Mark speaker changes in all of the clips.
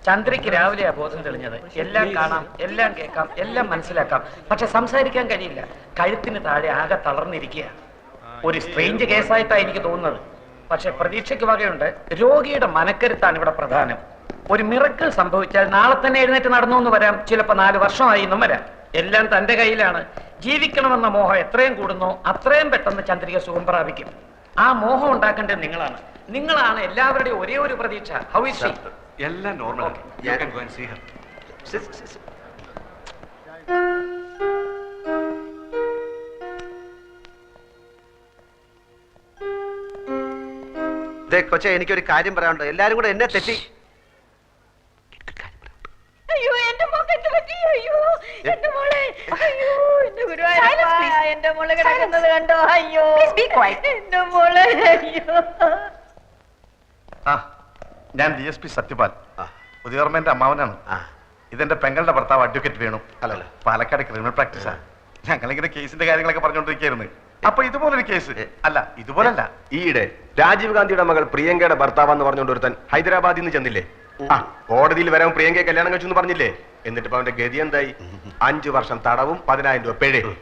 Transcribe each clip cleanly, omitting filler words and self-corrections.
Speaker 1: ചന്ദ്രയ്ക്ക് രാവിലെയാ ബോധം തെളിഞ്ഞത്. എല്ലാം കാണാം, എല്ലാം കേൾക്കാം, എല്ലാം മനസ്സിലാക്കാം, പക്ഷെ സംസാരിക്കാൻ കഴിയില്ല. കഴുത്തിന് താഴെ ആകെ തളർന്നിരിക്കുക. ഒരു സ്ട്രേഞ്ച് കേസായിട്ടാണ് എനിക്ക് തോന്നുന്നത്. പക്ഷെ പ്രതീക്ഷയ്ക്ക് വകയുണ്ട്. രോഗിയുടെ മനക്കരുത്താണ് ഇവിടെ പ്രധാനം. ഒരു മിറക്കിൾ സംഭവിച്ചാൽ നാളെ തന്നെ എഴുന്നേറ്റ് നടന്നു എന്ന് വരാം, ചിലപ്പോൾ 4 വർഷമായി എന്നും വരാം. എല്ലാം തന്റെ കയ്യിലാണ്. ജീവിക്കണമെന്ന മോഹം എത്രയും കൂടുന്നോ അത്രയും പെട്ടെന്ന് ചന്ദ്രിക സുഖം പ്രാപിക്കും. ആ മോഹം ഉണ്ടാക്കേണ്ടത് നിങ്ങളാണ് എല്ലാവരുടെയും ഒരേ ഒരു പ്രതീക്ഷ. How is she?
Speaker 2: എല്ലാം നോർമൽ.
Speaker 3: കൊച്ചെ, എനിക്കൊരു കാര്യം പറയാനുണ്ട്. എല്ലാരും കൂടെ എന്നെ തെറ്റി.
Speaker 4: അയ്യോ, എന്റെ മോൾക്ക് എന്ത് പറ്റി? അയ്യോ, എന്റെ മോളെ, അയ്യോ, എന്റെ ഗുരുവായൂരപ്പ, എന്റെ മോളെ കിടക്കുന്നത് കണ്ടോ? അയ്യോ, എന്റെ മോളെ, അയ്യോ.
Speaker 2: ഞാൻ DSP സത്യപാൽ, പുതിയോർമ്മന്റെ അമ്മാവനാണ്. ഇതെന്റെ പെങ്ങളുടെ ഭർത്താവ് അഡ്വക്കേറ്റ് വേണു. അല്ലല്ലോ, പാലക്കാട് ക്രിമിനൽ പ്രാക്ടീസാ. ഞങ്ങളിങ്ങനെ കേസിന്റെ കാര്യങ്ങളൊക്കെ പറഞ്ഞുകൊണ്ടിരിക്കുകയായിരുന്നു. അപ്പൊ ഇതുപോലൊരു കേസ് അല്ല, ഇതുപോലല്ല.
Speaker 5: ഈയിടെ രാജീവ് ഗാന്ധിയുടെ മകൾ പ്രിയങ്കയുടെ ഭർത്താവെന്ന് പറഞ്ഞുകൊണ്ട് ഒരുത്തൻ ഹൈദരാബാദിൽ നിന്ന് ചെന്നില്ലേ? കോടതിയിൽ വരാൻ പ്രിയങ്കയെ കല്യാണം കഴിച്ചു പറഞ്ഞില്ലേ? എന്നിട്ട് ഇപ്പൊ അവന്റെ ഗതി എന്തായി? 5 വർഷം തടവും 10,000 രൂപ പിഴയും.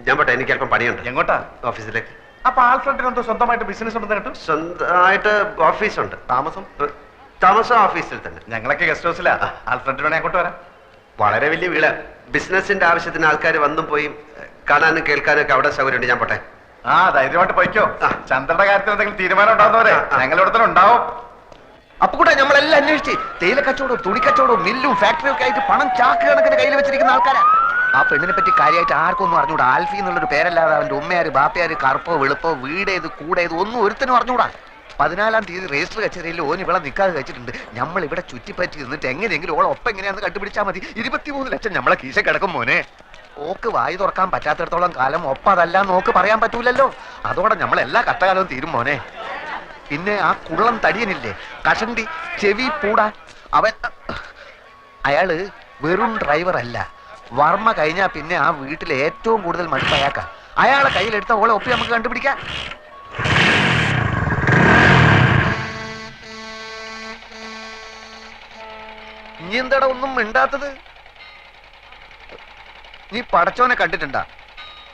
Speaker 3: ഞാൻ പോട്ടെ, എനിക്ക് അല്പം പണിയുണ്ട്.
Speaker 2: എങ്ങോട്ടാ?
Speaker 3: ഓഫീസിലേക്ക്.
Speaker 2: അപ്പൊ ആൽഫ്രണ്ടിന് എന്തോ സ്വന്തമായിട്ട് ബിസിനസ് ഉണ്ടെന്ന് കേട്ടു.
Speaker 3: സ്വന്തമായിട്ട് ഓഫീസുണ്ട്. താമസം ഓഫീസിൽ തന്നെ.
Speaker 2: ഞങ്ങളൊക്കെ ഗസ്റ്റ് ഹൗസിലാ. ആൽഫ്രണ്ടിന് വേണേ അങ്ങോട്ട് വരാം.
Speaker 3: വളരെ വലിയ വീട്. ബിസിനസിന്റെ ആവശ്യത്തിന് ആൾക്കാർ വന്നും പോയി കാണാനും കേൾക്കാനും ഒക്കെ അവിടെ സൗകര്യമുണ്ട്. ഞാൻ പോട്ടെ.
Speaker 2: ധൈര്യമായിട്ട് പോയിക്കോ. ചന്ദ്രയുടെ കാര്യത്തിൽ എന്തെങ്കിലും തീരുമാനം ഉണ്ടാകുന്നവരെ ഞങ്ങളിവിടെ തന്നെ ഉണ്ടാവും.
Speaker 6: അപ്പൊ കൂടെ നമ്മളെല്ലാം അന്വേഷിച്ച് തേയില കച്ചവടവും തുണി കച്ചവടവും മില്ലും ഫാക്ടറിയും ഒക്കെ ആയിട്ട് പണം ചാക്ക് കണക്കിന് കയ്യിൽ വെച്ചിരിക്കുന്ന ആൾക്കാരാ. ആ പെണ്ണിനെ പറ്റി കാര്യമായിട്ട് ആർക്കൊന്നും അറിഞ്ഞൂടാ. ആൽഫി എന്നുള്ളൊരു പേരല്ലാതെ അവന്റെ ഉമ്മയാര് ബാപ്പയാര് കറുപ്പോ വെളുപ്പോ വീടേത് കൂടേത് ഒന്നും ഒരുത്തനും അറിഞ്ഞൂടാ. 14-ാം തീയതി രജിസ്റ്റർ കച്ചേരിയിൽ ഓൻ ഇവിടെ നിൽക്കാതെ കഴിച്ചിട്ടുണ്ട്. നമ്മൾ ഇവിടെ ചുറ്റിപ്പറ്റി നിന്നിട്ട് എങ്ങനെയെങ്കിലും ഓളെ ഒപ്പം എങ്ങനെയാണെന്ന് കണ്ടുപിടിച്ചാൽ മതി. 23 ലക്ഷം നമ്മളെ കീശ കിടക്കും മോനെ. ഓക്ക് വായി തുറക്കാൻ പറ്റാത്തിടത്തോളം കാലം ഒപ്പം അതല്ല നോക്ക് പറയാൻ പറ്റൂലല്ലോ. അതോടെ നമ്മളെല്ലാ കഷ്ടകാലവും തീരും മോനെ. പിന്നെ ആ കുള്ളം തടിയനില്ലേ, കഷണ്ടി ചെവി പൂടാ, അയാള് വെറും ഡ്രൈവർ അല്ല. വർമ്മ കഴിഞ്ഞാ പിന്നെ ആ വീട്ടിലെ ഏറ്റവും കൂടുതൽ മടുപ്പ് അയാൾക്കാ. അയാളെ കയ്യിലെടുത്ത ഓളെ ഒപ്പി നമുക്ക് കണ്ടുപിടിക്കാം. ഇനി എന്താടാ ഒന്നും മിണ്ടാത്തത്? നീ പടച്ചോനെ കണ്ടിട്ടുണ്ടാ?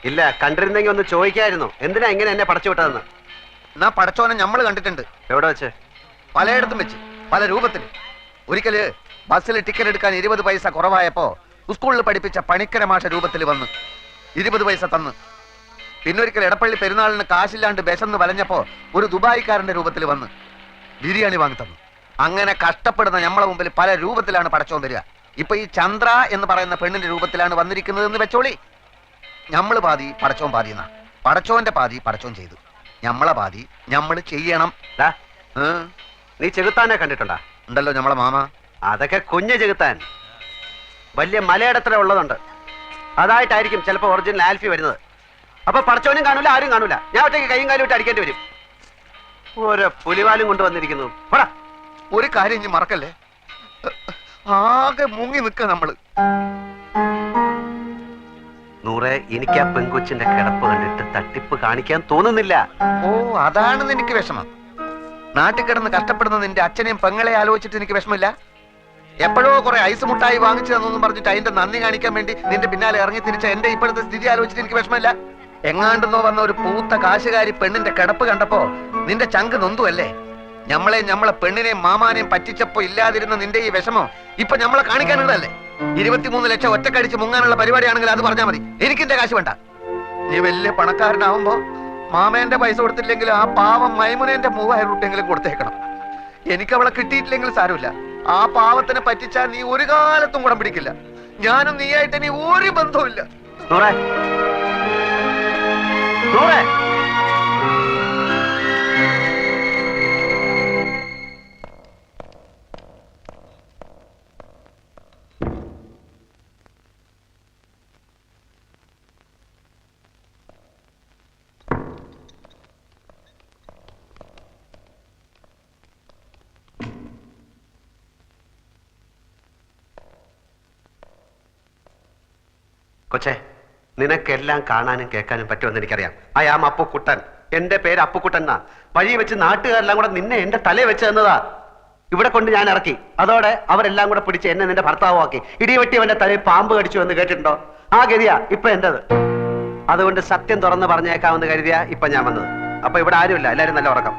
Speaker 3: ഇല്ല, കണ്ടിരുന്നെങ്കിൽ ഒന്ന് ചോദിക്കായിരുന്നു. എന്തിനാ ഇങ്ങനെ എന്നെ പടച്ചു വിട്ടതെന്ന്.
Speaker 6: എന്നാ പടച്ചോനെ നമ്മള് കണ്ടിട്ടുണ്ട്.
Speaker 3: എവിടെ വെച്ച്?
Speaker 6: പലയിടത്തും വെച്ച്, പല രൂപത്തിൽ. ഒരിക്കല് ബസ്സിൽ ടിക്കറ്റ് എടുക്കാൻ 20 പൈസ കുറവായപ്പോ സ്കൂളിൽ പഠിപ്പിച്ച പണിക്കര മാഷ രൂപത്തിൽ വന്ന് 20 പൈസ തന്ന്. പിന്നൊരിക്കൽ എടപ്പള്ളി പെരുന്നാളിന് കാശില്ലാണ്ട് ബെസന്ന് വലഞ്ഞപ്പോ ഒരു ദുബായിക്കാരന്റെ രൂപത്തിൽ വന്ന് ബിരിയാണി വാങ്ങി തന്നു. അങ്ങനെ കഷ്ടപ്പെടുന്ന നമ്മളെ മുമ്പിൽ പല രൂപത്തിലാണ് പടച്ചോൻ വരിക. ഇപ്പൊ ഈ ചന്ദ്ര എന്ന് പറയുന്ന പെണ്ണിന്റെ രൂപത്തിലാണ് വന്നിരിക്കുന്നത് എന്ന് വെച്ചോളി. ഞമ്മള് പാതി പടച്ചോൻ പാതി എന്നാ. പടച്ചോന്റെ പാതി പടച്ചോൻ ചെയ്തു, ഞമ്മളെ പാതി ഞമ്മള് ചെയ്യണം.
Speaker 3: നീ ചെകുത്താനെ കണ്ടിട്ടുണ്ടാ?
Speaker 6: ഉണ്ടല്ലോ ഞമ്മളെ മാമ.
Speaker 3: അതൊക്കെ കുഞ്ഞ് ചെകുത്താൻ. വലിയ മലയിടത്ര ഉള്ളതുണ്ട്. അതായിട്ടായിരിക്കും ചിലപ്പോ ഒറിജിനൽ ആൽഫി വരുന്നത്. അപ്പൊ പടച്ചോനും കാണൂല, ആരും കാണൂല. ഞാൻ ഒറ്റയ്ക്ക് കൈയും കാലും ഇട്ട് അടിക്കേണ്ടി വരും. ഓരോ പുലിവാലും കൊണ്ടുവന്നിരിക്കുന്നു.
Speaker 6: ഒരു കാര്യം ഇനി മറക്കല്ലേ, ആകെ മുങ്ങി നിക്ക നമ്മള്.
Speaker 3: നൂറെ, എനിക്ക് ആ പെങ്കൊച്ചിന്റെ കിടപ്പ് കണ്ടിട്ട് തട്ടിപ്പ് കാണിക്കാൻ തോന്നുന്നില്ല.
Speaker 6: ഓ, അതാണ് എനിക്ക് വിഷമം. നാട്ടിൽ കിടന്ന് കഷ്ടപ്പെടുന്ന നിന്റെ അച്ഛനെയും പെങ്ങളെ ആലോചിച്ചിട്ട് എനിക്ക് വിഷമില്ല. എപ്പോഴോ കുറെ ഐസ് മുട്ടായി വാങ്ങിച്ചു തന്നൊന്നും പറഞ്ഞിട്ട് അതിന്റെ നന്ദി കാണിക്കാൻ വേണ്ടി നിന്റെ പിന്നാലെ ഇറങ്ങി തിരിച്ച എന്റെ ഇപ്പോഴത്തെ സ്ഥിതി ആലോചിച്ചിട്ട് എനിക്ക് വിഷമില്ല. എങ്ങാണ്ടെന്നോ വന്ന ഒരു പൂത്ത കാശുകാരി പെണ്ണിന്റെ കിടപ്പ് കണ്ടപ്പോ നിന്റെ ചങ്ക് നൊന്തുവല്ലേ. നമ്മളെ പെണ്ണിനെയും മാമാനെയും പറ്റിച്ചപ്പോ ഇല്ലാതിരുന്ന നിന്റെ ഈ വിഷമം ഇപ്പൊ നമ്മളെ കാണിക്കാനുള്ളതല്ലേ. 23 ലക്ഷം ഒറ്റക്കടിച്ച് മുങ്ങാനുള്ള പരിപാടിയാണെങ്കിൽ അത് പറഞ്ഞാൽ മതി. എനിക്കിന്റെ കാശ് വേണ്ട. നീ വലിയ പണക്കാരനാവുമ്പോ മാമേന്റെ പൈസ കൊടുത്തില്ലെങ്കിൽ ആ പാവം മൈമുനേന്റെ 3000 രൂപയെങ്കിലും കൊടുത്തേക്കണം. എനിക്ക് അവളെ കിട്ടിയിട്ടില്ലെങ്കിൽ സാരമില്ല. ആ പാവത്തിനെ പറ്റിച്ചാൽ നീ ഒരു കാലത്തും കൂടെ പിടിക്കില്ല. ഞാനും നീയായിട്ട് ഇനി ഒരു ബന്ധവുമില്ല.
Speaker 3: കൊച്ചേ, നിനക്കെല്ലാം കാണാനും കേൾക്കാനും പറ്റുമെന്ന് എനിക്കറിയാം. I am Appukuttan. എന്റെ പേര് അപ്പുക്കുട്ടൻ എന്നാ. വഴി വെച്ച് നാട്ടുകാരെല്ലാം കൂടെ നിന്നെ എന്റെ തലയെ വെച്ച് തന്നതാ. ഇവിടെ കൊണ്ട് ഞാൻ ഇറക്കി. അതോടെ അവരെല്ലാം കൂടെ പിടിച്ച് എന്നെ നിന്റെ ഭർത്താവാക്കി. ഇടിവെട്ടിയവന്റെ തലയിൽ പാമ്പ് കടിച്ചു എന്ന് കേട്ടിട്ടുണ്ടോ? ആ ഗതിയാ ഇപ്പൊ എന്റേത്. അതുകൊണ്ട് സത്യം തുറന്ന് പറഞ്ഞേക്കാമെന്ന് കരുതിയാ ഇപ്പൊ ഞാൻ വന്നത്. അപ്പൊ ഇവിടെ ആരുമില്ല, എല്ലാരും നല്ല ഉറക്കം.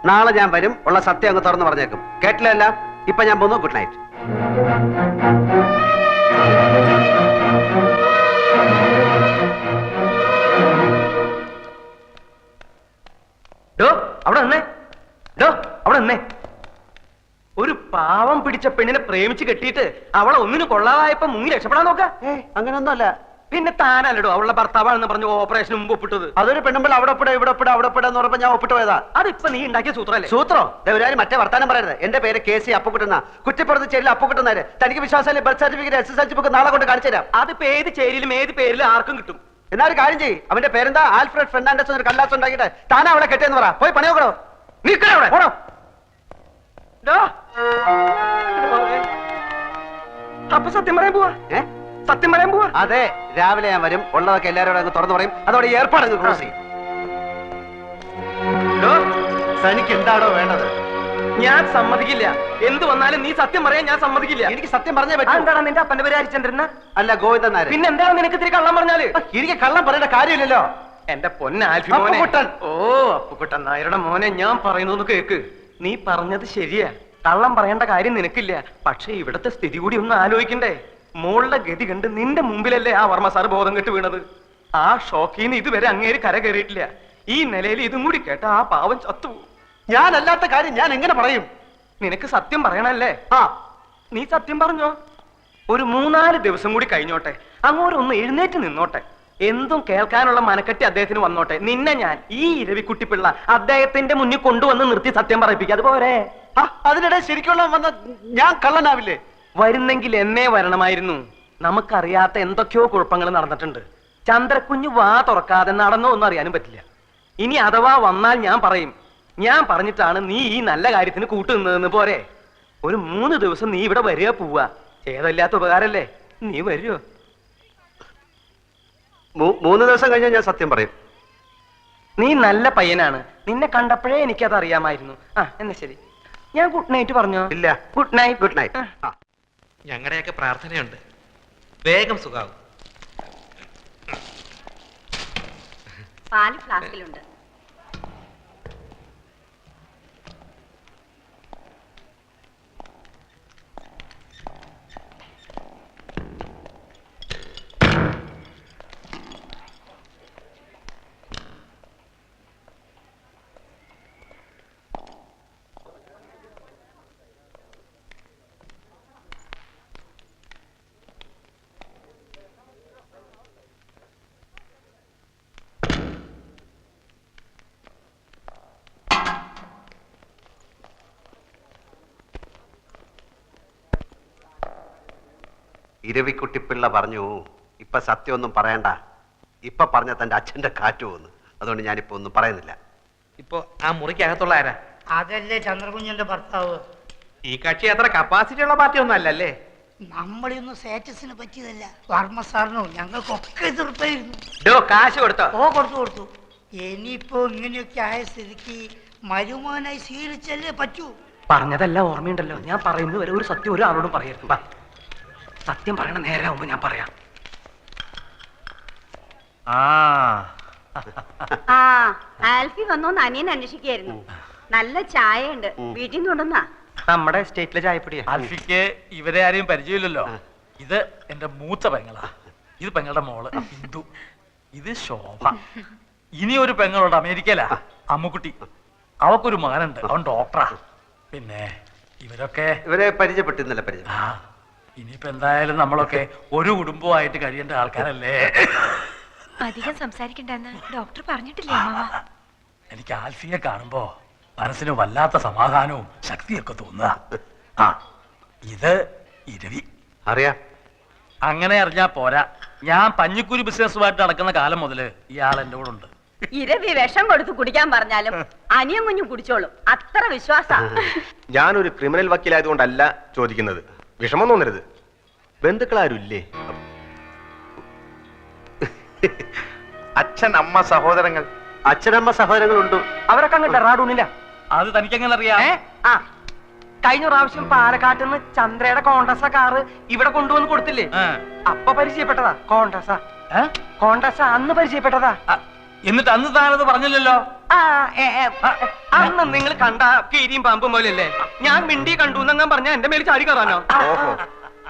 Speaker 3: നാളെ ഞാൻ വരും, ഉള്ള സത്യം അങ്ങ് തുറന്ന് പറഞ്ഞേക്കും. കേട്ടില്ല? ഇപ്പൊ ഞാൻ പോന്നു. Good night.
Speaker 7: അവിടെ നിന്നേ, അവിടെ നിന്നേ. ഒരു പാവം പിടിച്ച പെണ്ണിനെ പ്രേമിച്ച് കെട്ടിയിട്ട് അവളെ ഒന്നിനു കൊള്ളാതായപ്പോ മുങ്ങി രക്ഷപ്പെടാൻ നോക്ക.
Speaker 3: അങ്ങനൊന്നുമല്ല.
Speaker 7: പിന്നെ താനല്ലടോ അവളുടെ ഭർത്താവാണെന്ന് പറഞ്ഞു ഓപ്പറേഷൻ മുമ്പ് ഒപ്പിട്ടത്.
Speaker 3: അതൊരു പെണ്ണുമ്പോൾ അവിടെ ഒപ്പിട ഇവിടെ ഒപ്പിട അവിടെ ഒപ്പിട എന്ന് പറഞ്ഞപ്പോ ഞാൻ ഒപ്പിട്ട് പോയതാ.
Speaker 7: അതിപ്പോ നീ ഉണ്ടാക്കിയ സൂത്രല്ലേ?
Speaker 3: സൂത്രം ഒരു മറ്റേ വർത്താനം പറയരുത്. എന്റെ പേര് KC അപ്പുക്കുട്ടുന്ന. കുറ്റിപ്പുറത്ത് ചേരിൽ അപ്പുക്കുട്ടുന്നാര്. തനിക്ക് വിശ്വാസമല്ലേ? ബർത്ത് സർട്ടിഫിക്കറ്റ് SSLC ബുക്ക് നാളെ കൊണ്ട് കാണിച്ചു തരാം.
Speaker 7: അതിപ്പോ ഏത് ചേരിയിലും ഏത് പേരിലും ആർക്കും കിട്ടും.
Speaker 3: എന്നാലും കാര്യം ചെയ്യും. അവന്റെ പേരെന്താ? ആൽഫ്രഡ് ഫെർണാണ്ടസ് എന്നൊരു കല്ലാസ് ഉണ്ടാക്കിയിട്ട് താനാ അവളെ കെട്ടിയെന്ന് പറ. പോയി പണി നോക്കണോ?
Speaker 7: നീക്കണോ? അപ്പൊ സത്യം പറയാൻ പോവാ? സത്യം പറയാൻ പോവാ?
Speaker 3: അതെ, രാവിലെ ഞാൻ വരും. ഉള്ളതൊക്കെ എല്ലാവരോടും അങ്ങ് തുറന്നു പറയും. അതോടെ ഏർപ്പാട് അങ്ങ് ക്ലോസ് ചെയ്യും. തനിക്ക് എന്താണോ വേണ്ടത്?
Speaker 7: ഞാൻ സമ്മതിക്കില്ല. എന്ത് വന്നാലും നീ സത്യം പറയാൻ ഞാൻ സമ്മതിക്കില്ല.
Speaker 3: എനിക്ക് സത്യം പറഞ്ഞേ പറ്റും.
Speaker 7: എന്താണ് നിന്റെ അപ്പന്റെ പേര് ഹരിചന്ദ്രൻ?
Speaker 3: അല്ല, ഗോവിന്ദൻ നായർ.
Speaker 7: പിന്നെ എന്താണ് നിനക്ക് ഇത്തിരി കള്ളം പറഞ്ഞാല്?
Speaker 3: എനിക്ക് കള്ളം പറയേണ്ട കാര്യമില്ലല്ലോ.
Speaker 7: എന്റെ പൊന്നാൽഫി മോനെ.
Speaker 3: അപ്പുക്കുട്ടൻ.
Speaker 7: ഓ, അപ്പുക്കുട്ടൻ നായരുടെ മോനെ, ഞാൻ പറയുന്നത് കേക്ക്. നീ പറഞ്ഞത് ശരിയാ. കള്ളം പറയേണ്ട കാര്യം നിനക്കില്ല. പക്ഷെ ഇവിടത്തെ സ്ഥിതി കൂടി ഒന്ന് ആലോചിക്കണ്ടേ? മോളുടെ ഗതി കണ്ട് നിന്റെ മുമ്പിലല്ലേ ആ വർമ്മ സാർ ബോധം കെട്ട് വീണത്. ആ ഷോക്കീന്ന് ഇതുവരെ അങ്ങേര് കര കയറിയിട്ടില്ല. ഈ നിലയിൽ ഇതും കൂടി കേട്ട ആ പാവം ചത്തു.
Speaker 3: ഞാനല്ലാത്ത കാര്യം ഞാൻ എങ്ങനെ പറയും?
Speaker 7: നിനക്ക് സത്യം പറയണല്ലേ?
Speaker 3: ആ,
Speaker 7: നീ സത്യം പറഞ്ഞോ. ഒരു 3-4 ദിവസം കൂടി കഴിഞ്ഞോട്ടെ, അങ്ങോട്ടൊന്ന് എഴുന്നേറ്റ് നിന്നോട്ടെ. എന്തും കേൾക്കാനുള്ള മനക്കെട്ടി അദ്ദേഹത്തിന് വന്നോട്ടെ. നിന്നെ ഞാൻ ഈ ഇരവിക്കുട്ടിപ്പിള്ള അദ്ദേഹത്തിന്റെ മുന്നിൽ കൊണ്ടുവന്ന് നിർത്തി സത്യം പറയിപ്പിക്കുക. അതുപോലെ
Speaker 3: അതിനിടെ ശരിക്കുള്ള വന്ന ഞാൻ കള്ളനാവില്ലേ?
Speaker 7: വരുന്നെങ്കിൽ എന്നേ വരണമായിരുന്നു. നമുക്കറിയാത്ത എന്തൊക്കെയോ കുഴപ്പങ്ങൾ നടന്നിട്ടുണ്ട്. ചന്ദ്രക്കുഞ്ഞ് വാ തുറക്കാതെ നടന്നോ ഒന്നും അറിയാനും പറ്റില്ല. ഇനി അഥവാ വന്നാൽ ഞാൻ പറയും. ഞാൻ പറഞ്ഞിട്ടാണ് നീ ഈ നല്ല കാര്യത്തിന് കൂട്ടുനിന്നതെന്ന്. പോരെ? ഒരു 3 ദിവസം നീ ഇവിടെ വരിക പോവാ. ഏതല്ലാത്ത ഉപകാരല്ലേ? നീ വരുമോ?
Speaker 3: 3 ദിവസം കഴിഞ്ഞാൽ ഞാൻ സത്യം പറയും.
Speaker 7: നീ നല്ല പയ്യനാണ്. നിന്നെ കണ്ടപ്പോഴേ എനിക്കത് അറിയാമായിരുന്നു. എന്നാ ശരി, ഞാൻ ഗുഡ് നൈറ്റ് പറഞ്ഞോ?
Speaker 3: ഇല്ല.
Speaker 7: Good night.
Speaker 3: Good night.
Speaker 8: ഞങ്ങളുടെയൊക്കെ പ്രാർത്ഥനയുണ്ട്, വേഗം സുഖാവും.
Speaker 4: പാല് ഫ്ലാസ്കിലുണ്ട്.
Speaker 3: ഇരവിക്കുട്ടിപ്പിള്ള പറഞ്ഞു, ഇപ്പൊ സത്യമൊന്നും പറയണ്ട. ഇപ്പൊ പറഞ്ഞ തന്റെ അച്ഛന്റെ കാറ്റ് പോകുന്നു. അതുകൊണ്ട് ഞാനിപ്പോ ഒന്നും പറയുന്നില്ല.
Speaker 8: ഇപ്പൊ ആ മുറിക്കകത്തുള്ള ആരാ?
Speaker 9: അതല്ലേ ചന്ദ്രകുഞ്ഞന്റെ ഭർത്താവ്.
Speaker 8: ഈ കക്ഷി അത്ര കപ്പാസിറ്റി ഉള്ള പാർട്ടി ഒന്നും അല്ലല്ലേ?
Speaker 9: നമ്മളൊന്നും സ്റ്റാറ്റസിന് പറ്റിയതല്ല. വർമ്മ സാറിനോ ഞങ്ങൾക്കൊക്കെ എതിർപ്പായിരുന്നു.
Speaker 7: കാശ് കൊടുത്തോ?
Speaker 9: ഓ, കൊടുത്തു. ഇനിയിപ്പോ ഇങ്ങനെയൊക്കെ ആയ സ്ഥിതിക്ക് മരുമോനായി സ്വീകരിച്ചല്ലേ പറ്റൂ.
Speaker 7: പറഞ്ഞതെല്ലാം ഓർമ്മയുണ്ടല്ലോ. ഞാൻ പറയുന്നത് വരെ ഒരു സത്യം ഒരാളോടും പറയരുത്. സത്യം പറയണ നേരാവുമ്പോ ഞാൻ പറയാം.
Speaker 4: ആൽഫി വന്നോന്ന് അനിയൻ അന്വേഷിക്കായിരുന്നു. നല്ല ചായ ഉണ്ട്, വീട്ടിൽ നിന്ന് കൊണ്ടുവന്നാ.
Speaker 7: നമ്മുടെ സ്റ്റേറ്റിലെ ചായപ്പൊടിയാ.
Speaker 10: ആൽഫിക്ക് ഇവരെ ആരെയും പരിചയമില്ലല്ലോ. ഇത് എന്റെ മൂത്ത പെങ്ങളാ. ഇത് പെങ്ങളുടെ മോള് ബിന്ദു. ഇത് ശോഭ. ഇനി ഒരു പെങ്ങളുണ്ട് അമേരിക്കയിലാ, അമ്മുക്കുട്ടി. അവക്കൊരു മകനുണ്ട്, അവൻ ഡോക്ടറാ. പിന്നെ
Speaker 3: ഇവരെ പരിചയപ്പെട്ടിരുന്നല്ല പരിചയം.
Speaker 10: ഇനിയിപ്പോ എന്തായാലും നമ്മളൊക്കെ ഒരു കുടുംബമായിട്ട് കഴിയേണ്ട ആൾക്കാരല്ലേ.
Speaker 4: അധികം സംസാരിക്കണ്ടെന്ന് ഡോക്ടർ പറഞ്ഞിട്ടില്ലേ അമ്മാവ?
Speaker 10: എനിക്ക് ആൽഫിയെ കാണുമ്പോ മനസ്സിന് വല്ലാത്ത സമാധാനവും ശക്തിയൊക്കെ തോന്നുക. ഇത് ഇരവി.
Speaker 3: അറിയാം.
Speaker 10: അങ്ങനെ അറിഞ്ഞാ പോരാ, ഞാൻ പഞ്ഞിക്കുരി ബിസിനസ്സുമായിട്ട് നടക്കുന്ന കാലം മുതല് ഇയാൾ എന്റെ കൂടെ ഉണ്ട്.
Speaker 4: ഇരവി വിഷം കൊടുത്ത് കുടിക്കാൻ പറഞ്ഞാലും അനിയൻ കുഞ്ഞു കുടിച്ചോളും, അത്ര വിശ്വാസ.
Speaker 5: ഞാനൊരു ക്രിമിനൽ വക്കീലായതുകൊണ്ടല്ല ചോദിക്കുന്നത്. വിഷമം തോന്നരുത്. ബന്ധുക്കളാരും ഇല്ലേ?
Speaker 2: അച്ഛൻ, അമ്മ, സഹോദരങ്ങൾ.
Speaker 3: അച്ഛനമ്മ സഹോദരങ്ങളുണ്ട്.
Speaker 7: അവരൊക്കെ അങ്ങ് ഡെറാഡൂണില്ല.
Speaker 10: അത് തനിക്കെങ്ങനെ അറിയാം?
Speaker 7: കഴിഞ്ഞ പ്രാവശ്യം പാലക്കാട്ട് നിന്ന് ചന്ദ്രയുടെ കോൺഗ്രസ കാറ് ഇവിടെ കൊണ്ടുവന്ന് കൊടുത്തില്ലേ? അപ്പൊ പരിചയപ്പെട്ടതാ കോൺഗ്രസ. കോൺഗ്രസ അന്ന് പരിചയപ്പെട്ടതാ.
Speaker 10: എന്നിട്ട് അന്ന് താനത് പറഞ്ഞില്ലല്ലോ.
Speaker 7: അന്ന് നിങ്ങൾ കണ്ട കീരിയും പാമ്പും പോലെയല്ലേ? ഞാൻ മിണ്ടി കണ്ടു എന്നങ്ങാൻ പറഞ്ഞ എന്റെ മേൽ ചാടി കയറാനോ?
Speaker 2: ഓഹോ,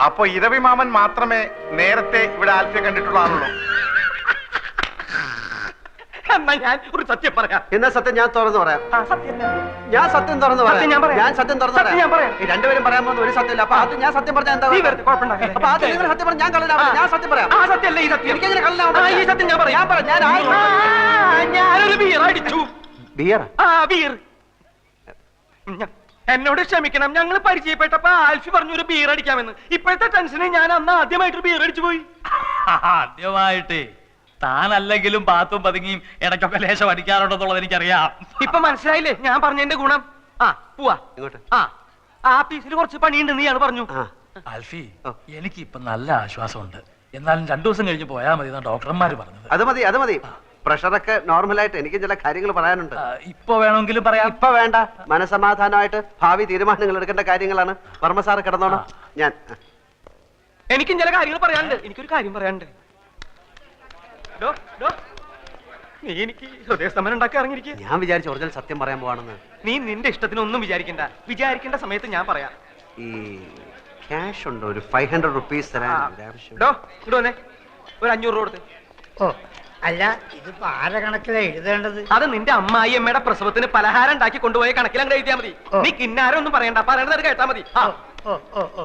Speaker 2: അപ്പൊ ഇരവി മാമൻ മാത്രമേ നേരത്തെ ഇവിടെ ആൽഫിയെ കണ്ടിട്ടുള്ള ആളുള്ളൂ.
Speaker 7: എന്നാ ഞാൻ ഒരു സത്യം പറയാം.
Speaker 3: എന്നാ സത്യം ഞാൻ തുറന്നു പറയാം. ഞാൻ സത്യം തുറന്നു പറയാം. ഞാൻ സത്യം തുറന്നു പറയാം. ഈ രണ്ടുപേരും പറയാൻ പോകുന്ന ഒരു സത്യമില്ല. അപ്പൊ അത് ഞാൻ സത്യം പറഞ്ഞാൽ എന്താ? അപ്പൊ അത് നിങ്ങൾ സത്യം പറഞ്ഞാൽ ഞാൻ കള്ളനാവില്ല. ഞാൻ സത്യം പറയാം.
Speaker 7: സത്യമല്ല ഈ സത്യം.
Speaker 3: എനിക്കെങ്ങനെ കള്ളനാവും?
Speaker 7: ഈ സത്യം ഞാൻ പറയാം. ഞാനൊരു ബിയർ അടിച്ചു.
Speaker 3: ബിയർ?
Speaker 7: ബിയർ. എന്നോട് ക്ഷമിക്കണം, ഞങ്ങൾ പരിചയപ്പെട്ടപ്പോ ആൽഫി പറഞ്ഞു ഒരു ബിയർ അടിക്കാമെന്ന്. ഇപ്പോഴത്തെ ടെൻഷന് ഞാൻ അന്ന് ആദ്യമായിട്ടൊരു ബിയർ അടിച്ചു പോയി.
Speaker 10: ആദ്യമായിട്ട് താനല്ലെങ്കിലും പാത്തും പതുങ്ങിയും ഇടയ്ക്കൊക്കെ ലേശം അടിക്കാറുണ്ടെന്നുള്ളത് എനിക്കറിയാം.
Speaker 7: ഇപ്പൊ മനസ്സിലായില്ലേ ഞാൻ പറഞ്ഞതിന്റെ ഗുണം? പോവാ
Speaker 3: ഇങ്ങോട്ട്.
Speaker 7: ആഫീസിൽ കുറച്ച് പണിയുണ്ട് നീയാണ് പറഞ്ഞു.
Speaker 10: ആൽഫി, എനിക്ക് ഇപ്പൊ നല്ല ആശ്വാസമുണ്ട്. എന്നാലും 2 ദിവസം കഴിഞ്ഞ് പോയാൽ മതി എന്നാണ് ഡോക്ടർമാര് പറഞ്ഞത്.
Speaker 3: അത് മതി, അത് മതി. പ്രഷറൊക്കെ നോർമലായിട്ട് എനിക്ക് ചില കാര്യങ്ങൾ പറയാനുണ്ട്.
Speaker 10: ഇപ്പൊ വേണമെങ്കിലും പറയാം.
Speaker 3: ഇപ്പൊ വേണ്ട, മനസമാധാനമായിട്ട് ഭാവി തീരുമാനങ്ങൾ എടുക്കേണ്ട കാര്യങ്ങളാണ്. വർമ്മ സാറ് കിടന്നോണം. ഞാൻ
Speaker 7: എനിക്കും ചില കാര്യങ്ങൾ പറയാനുണ്ട്. എനിക്കൊരു കാര്യം പറയാനുണ്ട്. നീ എനിക്ക് ഹൃദയസ്തംഭനം ഉണ്ടാക്കി ഇറങ്ങിയിരിക്കുക.
Speaker 3: ഞാൻ വിചാരിച്ചു ഒറിജിനൽ സത്യം പറയാൻ പോവാണെന്ന്.
Speaker 7: നീ നിന്റെ ഇഷ്ടത്തിനൊന്നും വിചാരിക്കണ്ട. വിചാരിക്കേണ്ട സമയത്ത് ഞാൻ പറയാം.
Speaker 3: ഈ ക്യാഷ് ഉണ്ടോ? ഒരു 500 റുപ്പീസ് തരാൻ ആവശ്യം.
Speaker 7: ഇങ്ങോട്ട് വന്നേ, ഒരു 500 രൂപ കൊടുത്ത്.
Speaker 9: ഓ അല്ല, ഇതിപ്പോ ആരെ കണക്കിലാ എഴുതേണ്ടത്?
Speaker 7: അത് നിന്റെ അമ്മായി അമ്മയുടെ പ്രസവത്തിന് പലഹാരം ഉണ്ടാക്കി കൊണ്ടുപോയ കണക്കിൽ അങ്ങ് എഴുതിയാൽ മതി. നീ കിന്നാരം ഒന്നും പറയണ്ട, പറയണത് കേട്ടാ മതി.
Speaker 9: ഓ ഓ ഓ